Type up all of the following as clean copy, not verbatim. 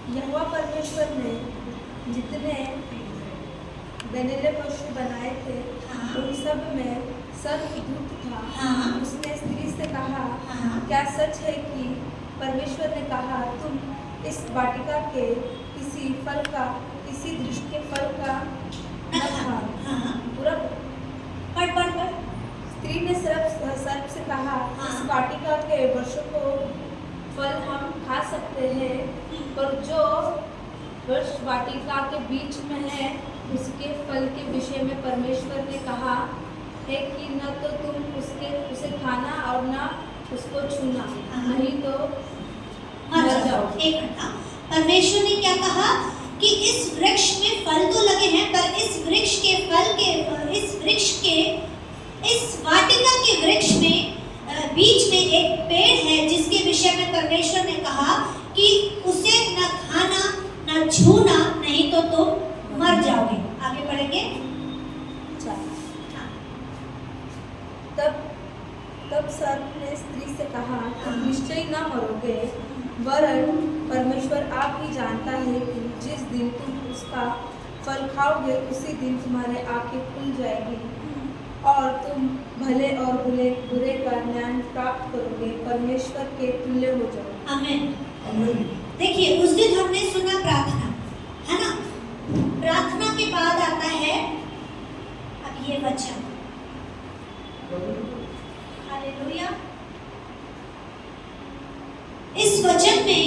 यहोवा परमेश्वर ने जितने बनेले पशु बनाए थे उन सब में सर्वदूत था। उसने स्त्री से कहा, क्या सच है कि परमेश्वर ने कहा, तुम इस वाटिका के किसी फल का, किसी दृष्टि के फल का न खाओ। पूरा पढ़। स्त्री ने सर्प से कहा, इस वाटिका के वृक्ष को फल हम खा सकते हैं, पर जो वृक्ष वाटिका के बीच में है उसके फल के विषय में परमेश्वर ने कहा है कि न तो तुम उसे खाना और न उसको छूना, नहीं तो मर जाओगे। परमेश्वर ने क्या कहा कि इस वृक्ष में फल तो लगे हैं, पर इस वृक्ष के फल के इस वाटिका के वृक्ष में बीच में एक पेड़ है जिसके विषय में परमेश्वर ने कहा कि उसे न खाना न छूना, नहीं तो तुम मर जाओगे। आगे बढ़ेंगे। तब सर्प ने स्त्री से कहा, तुम निश्चय न मरोगे, वरन परमेश्वर आप ही जानता है कि जिस दिन तुम उसका फल खाओगे उसी दिन तुम्हारे आंखें खुल जाएगी और तुम भले और बुरे का ज्ञान प्राप्त करोगे, परमेश्वर के तुल्य हो जाओगे। आमीन। देखिए, उस दिन हमने सुना प्रार्थना, है ना? प्रार्थना के बाद आता है अब ये वचन। हालेलुया। इस वचन में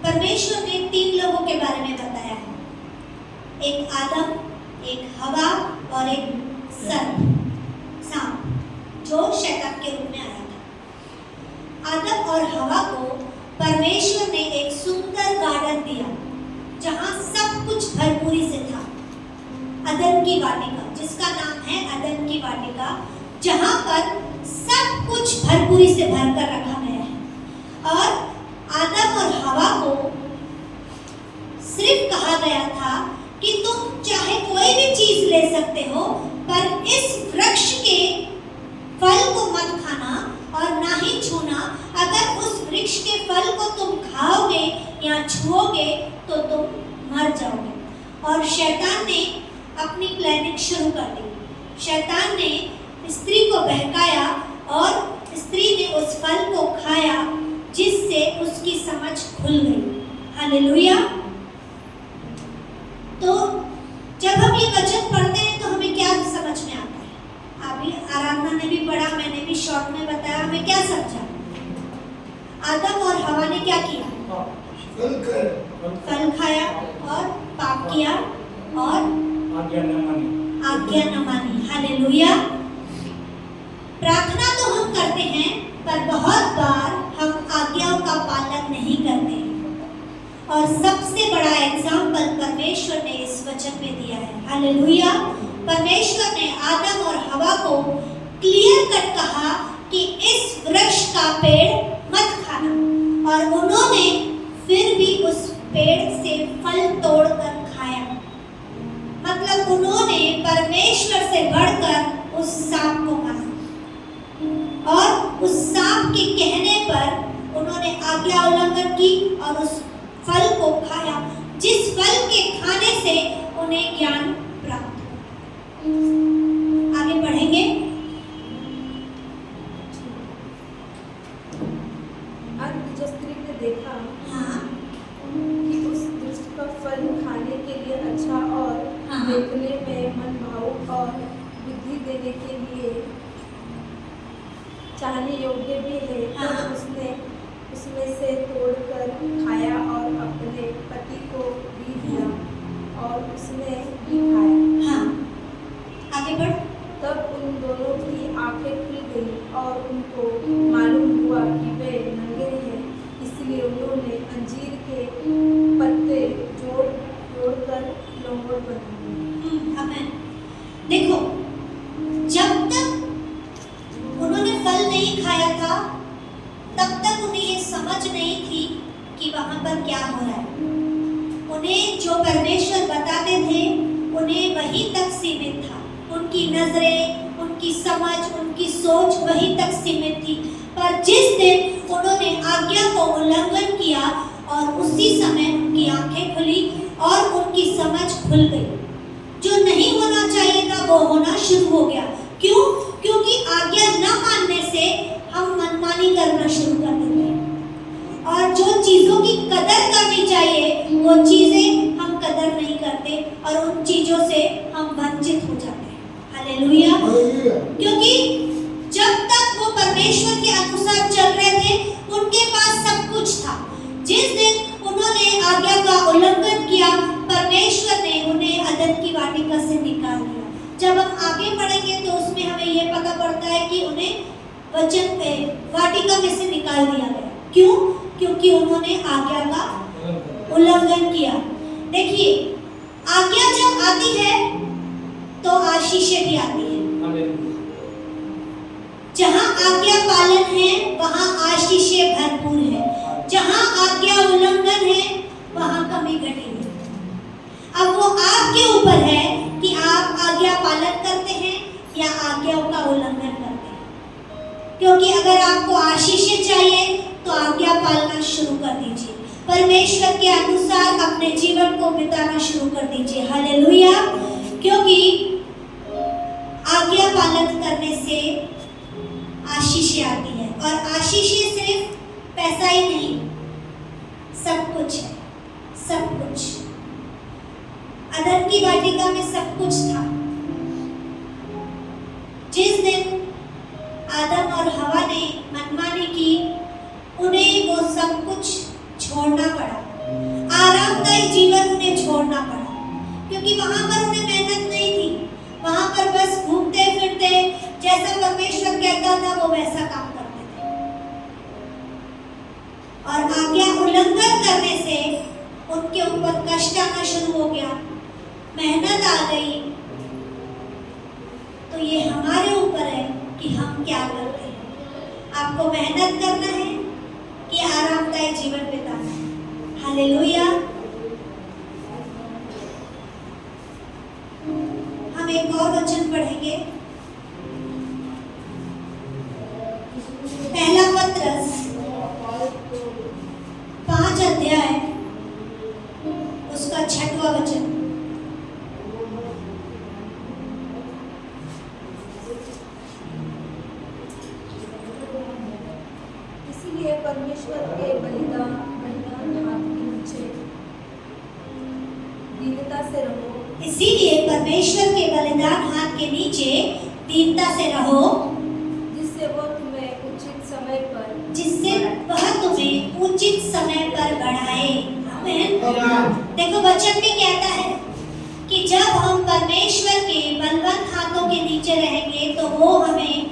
परमेश्वर ने 3 लोगों के बारे में बताया है, एक आदम, एक हवा और एक सांप, जो शैतान के रूप में आया था। आदम और हवा को परमेश्वर ने एक सुंदर गार्डन दिया जहां सब कुछ भरपूरी से था। अदन की वाटिका, जिसका नाम है अदन की वाटिका, जहां पर सब कुछ भरपूरी से भरकर रखा गया है। और आदम और हवा को सिर्फ कहा गया था कि तुम चाहे कोई भी चीज ले सकते हो, पर इस वृक्ष के फल को मत खाना और ना ही छूना। अगर उस वृक्ष के फल को तुम खाओगे या छुओगे तो तुम मर जाओगे। और शैतान ने अपनी प्लानिंग शुरू कर दी। शैतान ने स्त्री को बहकाया और स्त्री ने उस फल को खाया, जिससे उसकी समझ खुल गई। हालेलुया। तो जब हम ये वचन पढ़ते हैं तो हमें क्या समझ में आता है? अभी आराधना ने भी पढ़ा, मैंने भी शॉर्ट में बताया, हमें क्या समझा? आदम और हवा ने क्या किया? फल खाया और पाप किया और आज्ञा न मानी। हालेलुया। प्रार्थना तो हम करते हैं, पर बहुत बार हम आज्ञाओं का पालन नहीं करते। और सबसे बड़ा एग्जाम्पल परमेश्वर ने इस वचन में दिया है। हालेलुया। परमेश्वर ने आदम और हवा को क्लियर कट कहा कि इस वृक्ष का पेड़ मत खाना, और उन्होंने फिर भी उस पेड़ से फल तोड़कर खाया। मतलब उन्होंने परमेश्वर से बढ़कर उस सांप को माना और उस सांप के कहने पर उन्होंने आज्ञा उल्लंघन की और उस फल को खाया, जिस फल के खाने से उन्हें ज्ञान प्राप्त हुआ। आगे बढ़ेंगे। जब स्त्री ने देखा कि उस दृष्टि का फल खाने के लिए अच्छा और देखने में मन भावुक और बुद्धि देने के लिए चाहने योग्य भी है, तो उसने उसमें से तोड़कर खाया और अपने पति को भी दिया और उसने भी खाया। आगे बढ़। तब उन दोनों की आंखें खुल गई और उनको मालूम हुआ कि वे नंगे हैं, इसलिए उन्होंने अंजीर के पत्ते जोड़कर लौंगोट बना दिए। आमीन। देखो, जब तक उन्होंने फल नहीं खाया था तब तक उन्हें ये समझ नहीं थी कि वहां पर क्या हो रहा है। उन्हें जो परमेश्वर बताते थे उन्हें वहीं तक सीमित था। उनकी नजरें, उनकी समझ, उनकी सोच वहीं तक सीमित थी। पर जिस दिन उन्होंने आज्ञा को उल्लंघन किया और उसी समय उनकी आंखें खुली और उनकी समझ खुल गई। जो नहीं होना चाहिए था वो होना शुरू हो गया। क्यों? क्योंकि आज्ञा न मानने से हम मनमानी करना शुरू कर देते हैं और जो चीजों की कदर करनी चाहिए वो चीजें हम कदर नहीं करते और उन चीजों से हम वंचित हो जाते हैं। हालेलुया। क्योंकि जब तक वो परमेश्वर के अनुसार चल रहे थे उनके पास सब कुछ था। जिस दिन उन्होंने आज्ञा का उल्लंघन किया परमेश्वर ने उन्हें अदन की वाटिका से निकाल दिया। जब हम आगे बढ़ेंगे तो उसमें हमें यह पता पड़ता है कि उन्हें वचन वाटिका में से निकाल दिया गया। क्यों? क्योंकि उन्होंने आज्ञा का उल्लंघन किया। देखिए, आज्ञा जब आती है तो आशीषें भी आती है। जहां आज्ञा पालन है वहां आशीषें भरपूर है, जहां आज्ञा उल्लंघन है वहां कमी घटी है। अब वो आपके ऊपर है कि आप आज्ञा पालन करते हैं या आज्ञाओं का उल्लंघन करते हैं। क्योंकि अगर आपको आशीषें चाहिए तो आज्ञा पालना शुरू कर दीजिए, परमेश्वर के अनुसार अपने जीवन को बिताना शुरू कर दीजिए। हालेलुया। क्योंकि आज्ञा पालन करने से आशीषें आती है और आशीषें सिर्फ पैसा ही नहीं, सब कुछ है, सब कुछ। अदन की वाटिका में सब कुछ था। जिस दिन आदम और हवा ने मनमानी की उन्हें वो सब कुछ छोड़ना पड़ा। आरामदायी जीवन उन्हें छोड़ना पड़ा क्योंकि वहां पर उन्हें मेहनत नहीं थी। वहां पर बस घूमते फिरते जैसा परमेश्वर कहता था वो वैसा काम करते थे और आज्ञा उल्लंघन करने से उनके ऊपर कष्ट आना शुरू हो गया, मेहनत आ गई। तो ये हमारे ऊपर है कि हम क्या करते हैं। आपको मेहनत करना है कि आरामदायी जीवन बिताना है। हालेलुया। हम एक और वचन पढ़ेंगे, पहला पत्रस 5 अध्याय उसका 6वां वचन। इसीलिए परमेश्वर के बलिदान हाथ के नीचे दीनता से रहो। इसीलिए परमेश्वर के बलिदान हाथ के नीचे दीनता से रहो, जिससे वह तुम्हें उचित समय पर बढ़ाए। आमीन। देखो वचन में कहता है कि जब हम परमेश्वर के बलवंत हाथों के नीचे रहेंगे तो वो हमें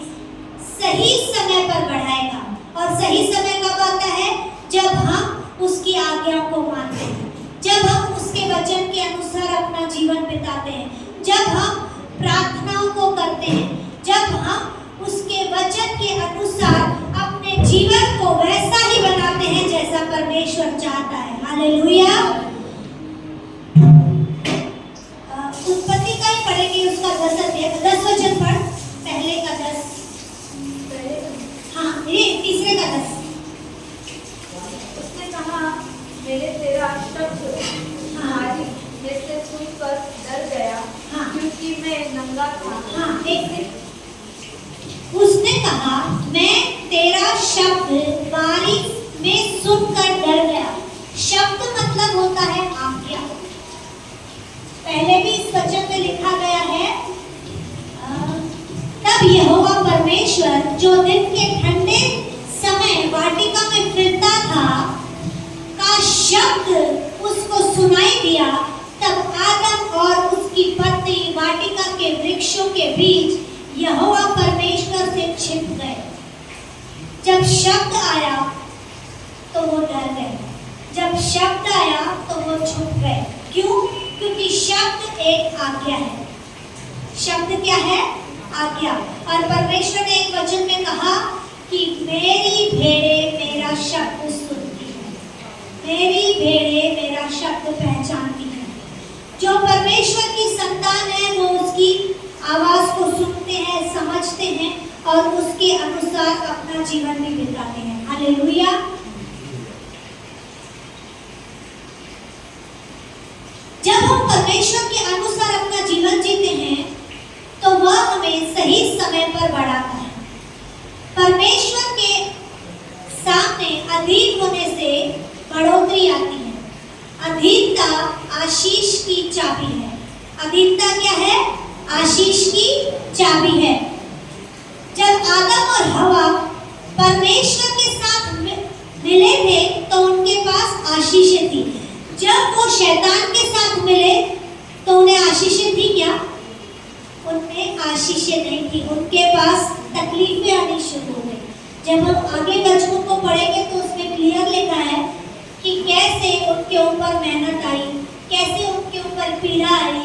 सही समय पर बढ़ाएगा। और सही समय कब आता है? जब हम उसकी आज्ञाओं को मानते हैं, जब हम उसके वचन के अनुसार अपना जीवन बिताते हैं, जब हम प्रार्थनाओं को करते हैं, जब हम उसके वचन के अनुसार अपने जीवन को वैसा ही बनाते हैं जैसा परमेश्वर चाहता है। हालेलुया। उत्पत्ति का ही पढ़ेंगे, उसका 10 वचन पढ़, पहले का 10, हाँ ये तीसरे का 10। उसने कहा, मैंने तेरा शब्द हमारी में से सुनकर डर गया, हाँ। क्योंकि मैं नंगा था। हाँ, एक उसने कहा, मैं तेरा शब्द बारिश में सुनकर डर गया। शब्द मतलब होता है आज्ञा। पहले भी इस वचन में लिखा गया है, तब यहोवा परमेश्वर जो दिन के ठंडे समय वाटिका में फिरता था का शब्द उसको सुनाई दिया। तब आदम और उसकी पत्नी वाटिका के वृक्षों के बीच यहोवा परमेश्वर से छिप गए। जब शब्द आया तो वो डर गए, जब शब्द आया तो वो छुप गए। क्यों? क्योंकि शब्द एक आज्ञा है। शब्द क्या है? आज्ञा। और परमेश्वर ने एक वचन में कहा कि मेरी भेड़ें मेरा शब्द सुनती है, मेरी भेड़ें मेरा शब्द पहचानती है। जो परमेश्वर की संतान है वो उसकी आवाज को सुनते हैं, समझते हैं और उसके अनुसार अपना जीवन भी बिताते हैं। हालेलुया। परमेश्वर के अनुसार अपना जीवन जीते हैं तो वह हमें सही समय पर बढ़ाता है। परमेश्वर के सामने अधीन होने से बढ़ोतरी आती है। अधीनता आशीष की चाबी है। अधीनता क्या है? आशीष की चाबी है। जब आदम और हवा परमेश्वर के साथ मिले थे तो उनके पास आशीषें थी। जब वो शैतान के साथ मिले तो उन्हें आशीषें थी क्या? उनमें आशीषें नहीं थी, उनके पास तकलीफें आनी शुरू हो गई। जब हम आगे वचनों को पढ़ेंगे तो उसमें क्लियर लिखा है कि कैसे उनके ऊपर मेहनत आई, कैसे उनके ऊपर पीड़ा आई।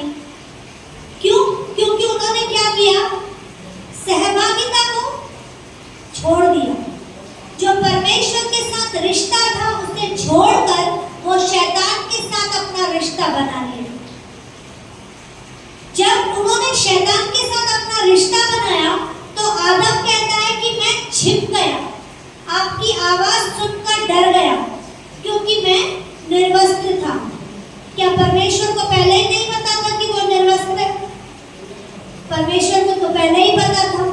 क्यों? क्योंकि उन्होंने क्या किया? सहभागिता को छोड़ दिया। जो परमेश्वर के साथ रिश्ता था उसे छोड़कर वो शैतान के साथ अपना रिश्ता बना लिया। जब उन्होंने शैतान के साथ अपना रिश्ता बनाया तो आदम कहता है कि मैं छिप गया, आपकी आवाज सुनकर डर गया क्योंकि मैं निर्वस्त्र था। क्या परमेश्वर को पहले ही नहीं पता था कि वो निर्वस्त्र है? परमेश्वर को तो पहले ही पता था।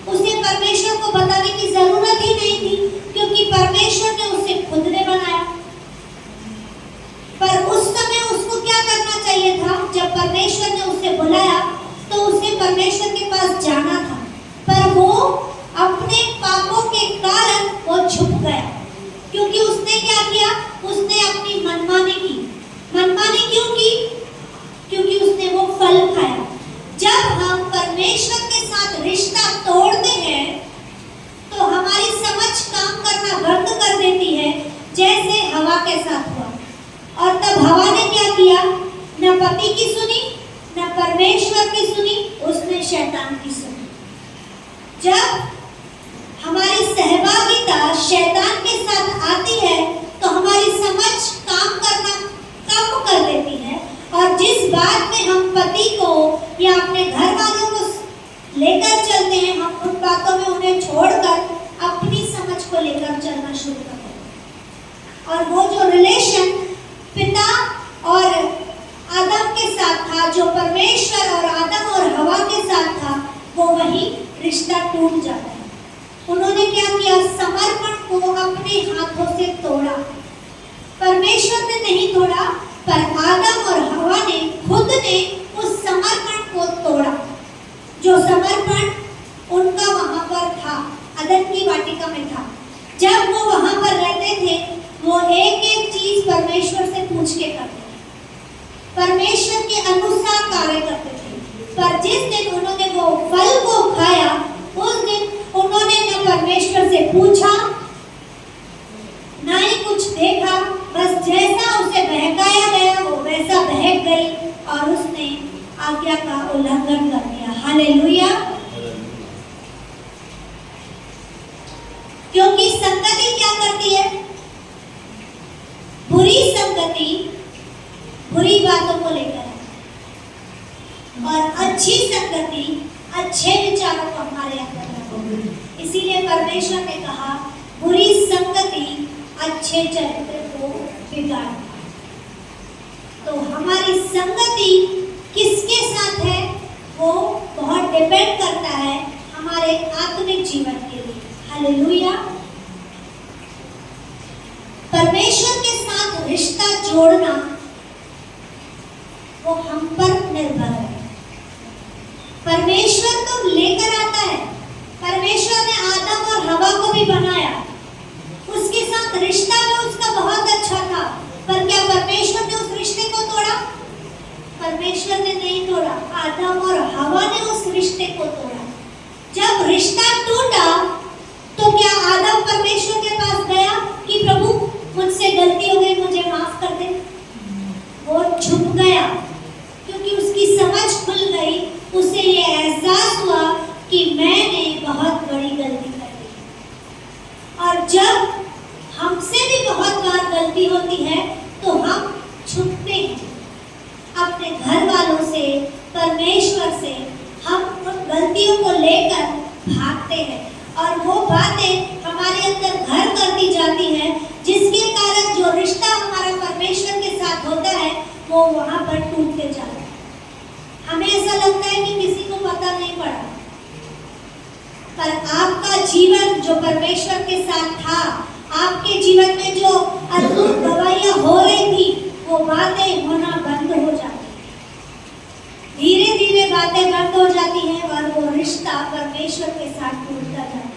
उसे परमेश्वर को बताने की जरूरत ही नहीं थी क्योंकि परमेश्वर ने उसे खुद ने बनाया। पर उस समय उसको क्या करना चाहिए था? जब परमेश्वर ने उसे बुलाया तो उसे परमेश्वर के पास जाना था, पर वो अपने पापों के कारण वो छुप गया क्योंकि उसने क्या किया? उसने अपनी मनमानी की। मनमानी क्यों की? क्योंकि उसने वो फल खाया। जब हम परमेश्वर के साथ रिश्ता तोड़ते हैं तो हमारी समझ काम करना बंद कर देती है, जैसे हवा के साथ हुआ। और तब हवा ने क्या किया? न पति की सुनी, न परमेश्वर की सुनी, उसने शैतान की सुनी। जब हमारी सहभागिता शैतान के साथ आती है तो हमारी समझ काम करना कम कर देती है और जिस बात में हम पति को या अपने घर वालों को लेकर चलते हैं, हम उन बातों में उन्हें छोड़कर अपनी समझ को लेकर चलना शुरू करते हैं। और वो जो रिलेशन पिता और आदम के साथ था, जो परमेश्वर और आदम और हवा के साथ था, वो वही रिश्ता टूट जाता है। उन्होंने क्या किया? समर्पण को अपने हाथों से तोड़ा। परमेश्वर ने नहीं तोड़ा, पर आदम और हवा ने खुद ने उस समर्पण को तोड़ा। जो समर्पण उनका वहां पर था, अदन की वाटिका में था। जब वो वहां पर रहते थे, वो एक एक चीज परमेश्वर से पूछ के करते थे, परमेश्वर के अनुसार कार्य करते थे। पर जिस दिन उन्होंने वो फल को खाया, उस दिन उन्होंने न परमेश्वर से पूछा, ना ही कुछ देखा, बस जैसा उसे बहकाया गया वो वैसा बहक गई और उसने आज्ञा का उल्लंघन कर दिया। हालेलुया। क्योंकि संगति क्या करती है? बुरी संगति बुरी बातों को लेकर है और अच्छी संगति अच्छे विचारों को हमारे अंदर रखो। इसीलिए परमेश्वर ने कहा बुरी संगति अच्छे चरित्र को बिगाड़ती। तो हमारी संगति किसके साथ है वो बहुत डिपेंड करता है हमारे आत्मिक जीवन के लिए। हालेलुया। परमेश्वर के साथ रिश्ता जोड़ना वो हम पर निर्भर है। परमेश्वर तो लेकर आता है। परमेश्वर ने आदम और हवा को भी बनाया, उसके साथ रिश्ता भी उसका बहुत अच्छा था, पर क्या परमेश्वर ने उस रिश्ते को तोड़ा? परमेश्वर ने नहीं तोड़ा, आदम और हवा ने उस रिश्ते को तोड़ा। जब रिश्ता टूटा तो क्या आदम परमेश्वर के पास गया कि प्रभु मुझसे गलती हो गई, मुझे माफ कर दे? वो छुप गया क्योंकि उसकी समझ खुल गई। उसे ये एहसास हुआ कि मैंने बहुत बड़ी गलती कर दी। और जब हमसे भी बहुत बार गलती होती है तो हम छुपते हैं अपने घर वालों से, परमेश्वर से। हम उन गलतियों को लेकर भागते हैं और वो बातें हमारे अंदर घर करती जाती हैं, जिसके कारण जो रिश्ता हमारा परमेश्वर के साथ होता है वो वहां पर टूटते जाता है। ऐसा लगता है कि किसी को पता नहीं पड़ा, पर आपका जीवन जो परमेश्वर के साथ था, आपके जीवन में जो अद्भुत गवाहियां हो रही थी, वो बातें होना बंद हो जाती है। धीरे धीरे बातें बंद हो जाती हैं और वो रिश्ता परमेश्वर के साथ टूटता जाता है।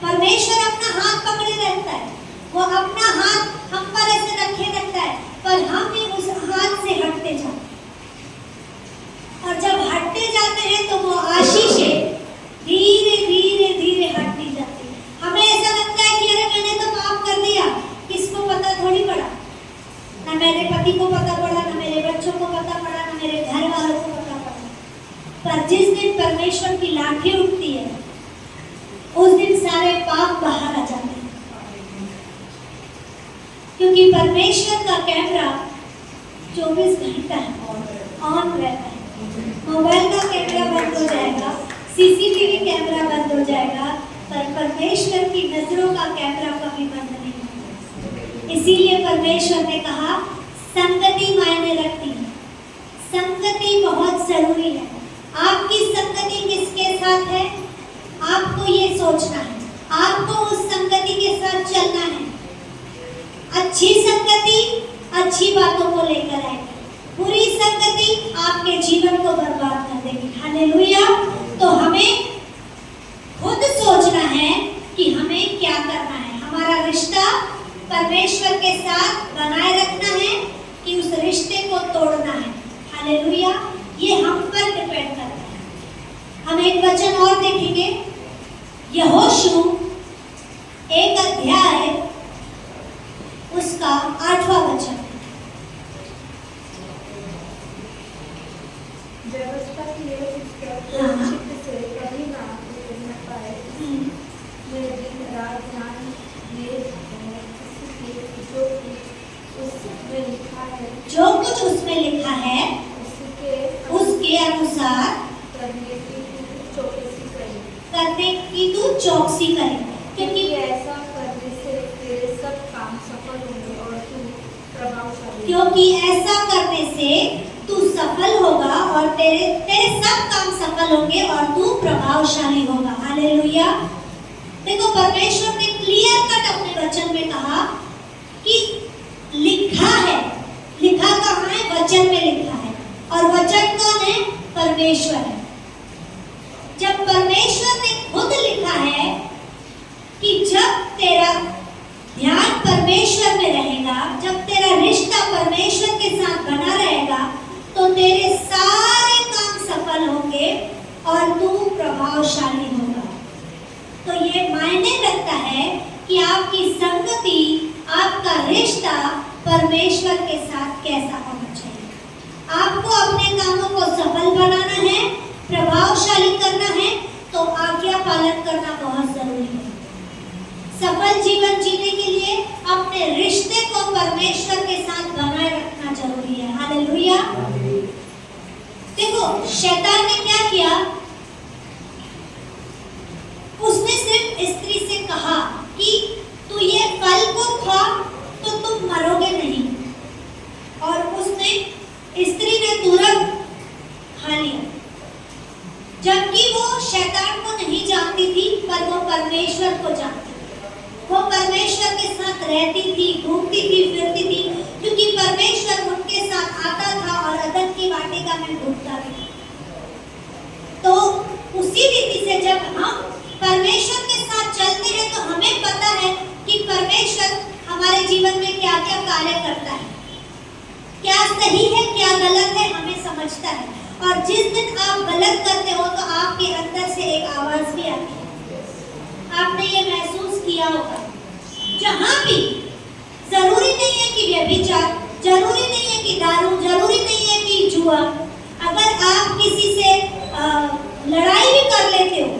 परमेश्वर अपना हाथ पकड़े रहता है, वो अपना हाथ हम पर ऐसे रखे रहता है, पर हम भी उस हाथ से हटते जाते हैं। और जब हटते जाते हैं तो वो आशीषें धीरे धीरे धीरे हटती जाती है। हमें ऐसा लगता है कि अरे मैंने तो पाप कर दिया, किसको पता थोड़ी पड़ा, ना मेरे पति को पता पड़ा, ना मेरे बच्चों को पता पड़ा, ना मेरे घर वालों को पता पड़ा। पर जिस दिन परमेश्वर की लाठी उठती है, उस दिन सारे पाप बाहर आ जाते हैं, क्योंकि परमेश्वर का कैमरा 24 घंटा ऑन रहता है। मोबाइल का कैमरा बंद हो जाएगा, सीसीटीवी कैमरा बंद हो जाएगा, पर परमेश्वर की नजरों का कैमरा कभी बंद नहीं होगा। इसीलिए परमेश्वर ने कहा संगति मायने रखती है, संगति बहुत जरूरी है। आपकी संगति किसके साथ है, आपको ये सोचना है, आपको उस संगति के साथ चलना है। अच्छी संगति अच्छी बातों को लेकर आएगी, बुरी संगति आपके जीवन को बर्बाद कर देगी। हालेलुया। तो हमें खुद सोचना है कि हमें क्या करना है, हमारा रिश्ता परमेश्वर के साथ बनाए रखना है कि उस रिश्ते को तोड़ना है। हालेलुया। ये हम पर डिपेंड करता है। हम एक वचन और देखेंगे, यहोशू 1 अध्याय उसका 8वां वचन। व्यवस्था की यह पुस्तक चित्त से कभी ना न पाए, मैं दिन रात ध्यान दिए जो उसमें लिखा है, जो कुछ उसमें लिखा है उसके अनुसार करने की चौकसी करें, करने की तू चौकसी करे, क्योंकि ऐसा करने से तेरे सब काम सफल होंगे और तू प्रभावशाली, क्योंकि ऐसा करने से तू सफल होगा और तेरे सब काम सफल होंगे और तू प्रभावशाली होगा। हालेलुया। देखो परमेश्वर ने क्लियर कट अपने वचन में कहा कि लिखा है, लिखा कहाँ है, वचन में लिखा है, और वचन कौन है, परमेश्वर है। जब परमेश्वर ने खुद लिखा है कि जब तेरा ध्यान परमेश्वर में रहेगा, जब तेरा रिश्ता परमेश्वर के साथ बना रहेगा, तो तेरे सारे काम सफल होंगे और तू प्रभावशाली होगा। तो ये मायने रखता है कि आपकी संगति, आपका रिश्ता परमेश्वर के साथ कैसा होना चाहिए। आपको अपने कामों को सफल बनाना है, प्रभावशाली करना है, तो आज्ञा पालन करना बहुत जरूरी है। सफल जीवन जीने के लिए अपने रिश्ते को परमेश्वर के साथ बनाए रखना जरूरी है। हालेलुया। देखो शैतान ने क्या किया, उसने सिर्फ स्त्री से कहा कि तू ये फल को खा तो तुम मरोगे नहीं, और उसने स्त्री ने तुरंत खा लिया, जबकि वो शैतान को नहीं जानती थी, पर वो परमेश्वर को जानती। वो परमेश्वर के साथ रहती थी, घूमती थी, फिरती थी, क्योंकि परमेश्वर उनके साथ आता था और अदन की वाटिका में घूमता था। तो उसी रीति से जब हम परमेश्वर के साथ चलते हैं तो हमें पता है कि परमेश्वर हमारे जीवन में क्या क्या कार्य करता है, क्या सही है क्या गलत है, हमें समझता है। और जिस दिन आप गलत करते हो तो आपके अंदर से एक आवाज भी आती है, आपने ये महसूस किया होगा। जहाँ भी, जरूरी नहीं है कि व्यभिचार, जरूरी नहीं है कि दारू, जरूरी नहीं है कि जुआ, अगर आप किसी से लड़ाई भी कर लेते हो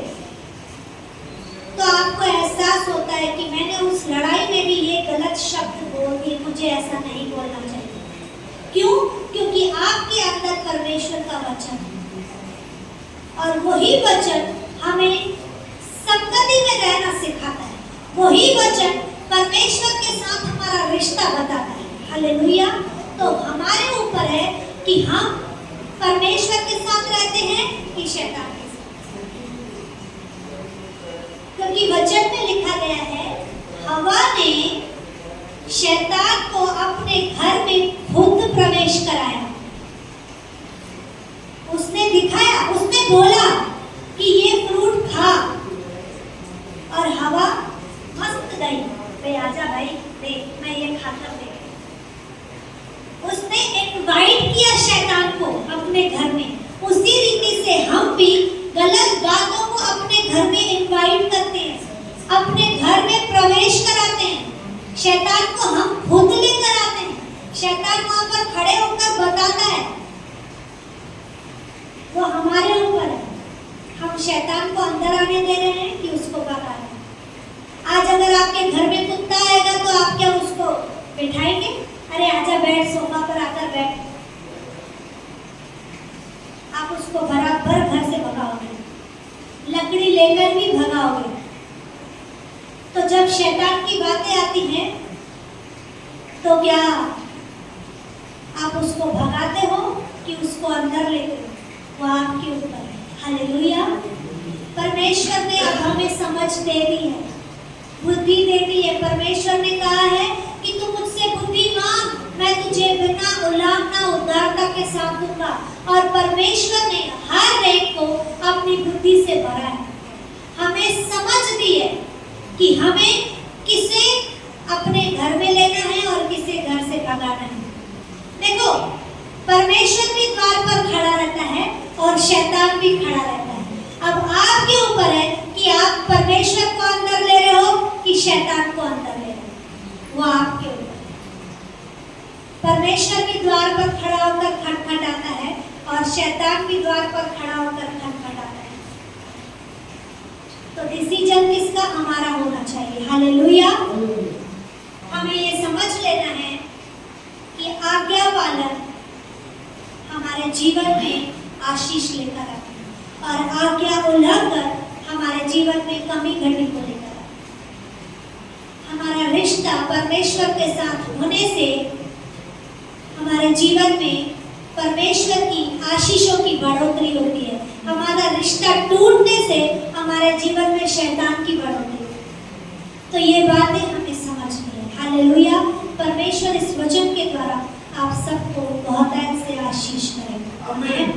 तो आपको एहसास होता है कि मैंने उस लड़ाई में भी ये गलत शब्द बोल दिए, मुझे ऐसा नहीं बोलना चाहिए। क्यों? क्योंकि आपके अंदर परमेश्वर का वचन है, और वही वचन हमें संगति में रहना सिखाता है, वही वचन परमेश्वर के साथ हमारा रिश्ता बताता है। हालेलुया। तो हमारे ऊपर है कि हम परमेश्वर के साथ रहते हैं कि शैतान के साथ? क्योंकि वचन में लिखा गया है, हवा ने शैतान को अपने घर में खुद प्रवेश कराया। उसने दिखाया, उसने बोला कि ये फ्रूट खा, और हवा मस्त गई, भाई आजा भाई, देख मैं ये खाता हूँ। उसने इनवाइट किया शैतान को अपने घर में। उसी रीति से हम भी गलत बातों को अपने घर में इनवाइट करते हैं, अपने घर में प्रवेश कराते हैं। शैतान को हम खुद लेकर आते हैं। शैतान वहां पर खड़े होकर बताता है, वो हमारे ऊपर है, हम शैतान को अंदर आने दे रहे हैं कि उसको भगा रहे हैं। आज अगर आपके घर में कुत्ता आएगा तो आप क्या उसको बिठाएंगे? अरे आजा बैठ, सोफा पर आकर बैठ। आप उसको बराबर घर से भगाओगे, लकड़ी लेकर भी भगाओगे। तो जब शैतान की बातें आती हैं तो क्या आप उसको भगाते हो कि उसको अंदर लेते हो? वो आपके ऊपर है। हालेलुया। परमेश्वर ने अब हमें समझ दे दी है, बुद्धि दे दी है। परमेश्वर ने कहा है कि तू मुझसे बुद्धि मांग, मैं तुझे बिना उलाहना उदारता के साथ दूंगा। और परमेश्वर ने हर एक को अपनी बुद्धि से भरा है, हमें समझ दी है कि हमें किसे अपने घर में लेना है और किसे घर से भगाना है। देखो, परमेश्वर भी द्वार पर खड़ा रहता है और शैतान भी खड़ा रहता है। अब आपके ऊपर है कि आप परमेश्वर को अंदर ले रहे हो कि शैतान को अंदर ले रहे हो, वो आपके ऊपर है। परमेश्वर भी द्वार पर खड़ा होकर खटखटाता है और शैतान भी द्वार पर खड़ा होकर खटखटाता है। तो डिसीजन किसका? हमारा होना चाहिए। हालेलुया। हमें ये समझ लेना है कि आज्ञा पालन हमारे जीवन में आशीष लेकर आते हैं और आज्ञा उल्लंघन हमारे जीवन में कमी घटी को लेकर आते हैं। हमारा रिश्ता परमेश्वर के साथ होने से हमारे जीवन में परमेश्वर की आशीषों की बढ़ोतरी होती है। हमारा रिश्ता टूटने से हमारे जीवन में शैतान की बढ़ोतरी होती है। तो ये बातें हमें समझनी है। हालेलुया। परमेश्वर इस वचन के द्वारा आप सबको बहुतायत से आशीष करेगा। आमीन।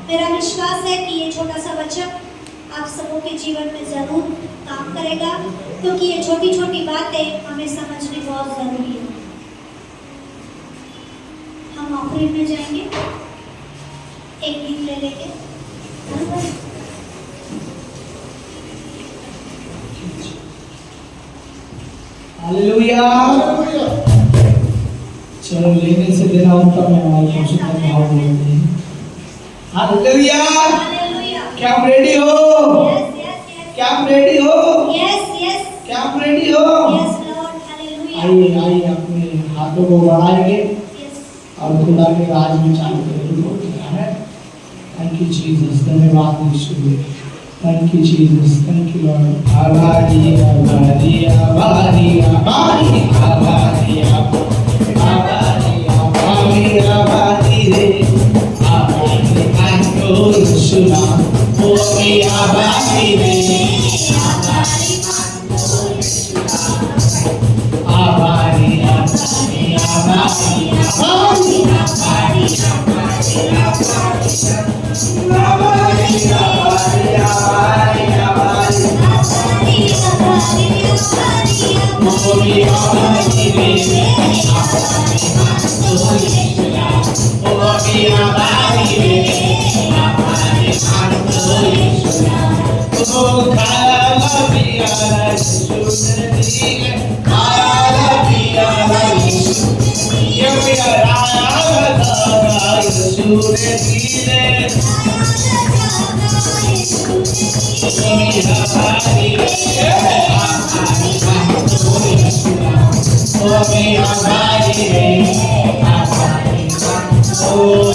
मेरा विश्वास है कि ये छोटा सा वचन आप सबों के जीवन में जरूर काम करेगा, क्योंकि ये छोटी छोटी बातें हमें समझनी बहुत जरूरी है। हम ऑफरिंग में जाएंगे, एक गीत ले लेंगे। हालेलुया। चलो लेने से देना उत्तम है, हमारे पवित्र भाव बोलते हैं। हालेलुया। क्या आप रेडी हो? क्या आप रेडी हो? क्या आप रेडी हो? आइए आइए, अपने हाथों को बढ़ाएंगे और खुदा के राज में चालू करेंगे। Thank you Jesus. धन्यवाद यीशु। Thank you Jesus, thank you Lord. Abadi, abadi, abadi, abadi, abadi, abadi, abadi, abadi, re, abadi, mango Yeshua, oh abadi re, abadi mango Yeshua, abadi, abadi, abadi, abadi, abadi, abadi, abadi, Oh,